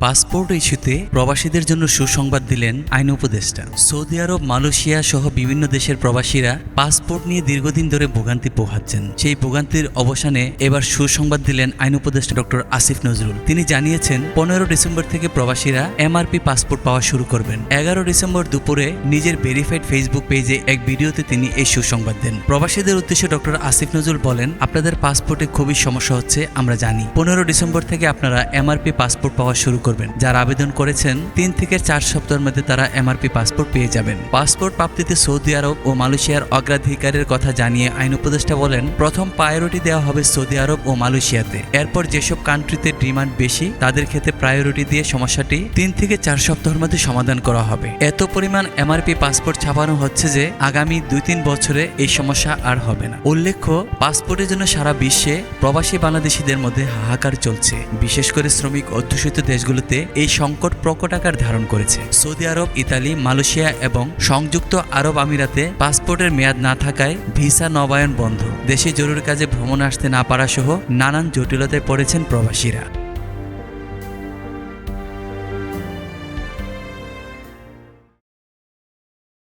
Passport ইস্যুতে প্রবাসীদের জন্য সুসংবাদ দিলেন আইন উপদেষ্টা। সৌদি আরব, মালয়েশিয়া সহ বিভিন্ন দেশের প্রবাসীরা পাসপোর্ট নিয়ে দীর্ঘদিন ধরে ভোগান্তি পোহাচ্ছেন। সেই ভোগান্তির অবসানে এবার সুসংবাদ দিলেন আইন উপদেষ্টা ডক্টর আসিফ নজরুল। তিনি জানিয়েছেন 15 ডিসেম্বর থেকে প্রবাসীরা এমআরপি পাসপোর্ট পাওয়া শুরু করবেন। 11 ডিসেম্বর দুপুরে নিজের ভেরিফাইড ফেসবুক পেজে এক ভিডিওতে তিনি এই সুসংবাদ দেন। প্রবাসীদের উদ্দেশ্যে ডক্টর আসিফ নজরুল বলেন, আপনাদের পাসপোর্টে খুবই সমস্যা হচ্ছে আমরা জানি। 15 ডিসেম্বর থেকে আপনারা এমআরপি পাসপোর্ট পাওয়া শুরু করবেন। যারা আবেদন করেছেন 3 থেকে 4 সপ্তাহের মধ্যে তারা এমআরপি পাসপোর্ট পেয়ে যাবেন। পাসপোর্ট প্রাপ্তিতে সৌদি আরব ও মালয়েশিয়ার অগ্রাধিকারের কথা জানিয়ে আইন উপদেষ্টা বলেন, প্রথম প্রায়োরিটি দেওয়া হবে সৌদি আরব ও মালয়েশিয়াতে। এরপর যেসব কান্ট্রিতে ডিমান্ড বেশি তাদের ক্ষেত্রে প্রায়োরিটি দিয়ে সমস্যাটি 3 থেকে 4 সপ্তাহের মধ্যে সমাধান করা হবে। এত পরিমাণ এমআরপি পাসপোর্ট ছাপানো হচ্ছে যে আগামী 2-3 বছরে এই সমস্যা আর হবে না। উল্লেখ্য, পাসপোর্টের জন্য সারা বিশ্বে প্রবাসী বাংলাদেশিদের মধ্যে হাহাকার চলছে। বিশেষ করে শ্রমিক অধ্যুষিত দেশগুলোতে এই সংকট প্রকট আকার ধারণ করেছে। সৌদি আরব, ইতালি, মালয়েশিয়া এবং সংযুক্ত আরব আমিরাতে পাসপোর্টের মেয়াদ না থাকায় ভিসা নবায়ন বন্ধ। দেশে জরুরি কাজে ভ্রমণ আসতে না পারা সহ নানান জটিলতায় পড়েছেন প্রবাসীরা।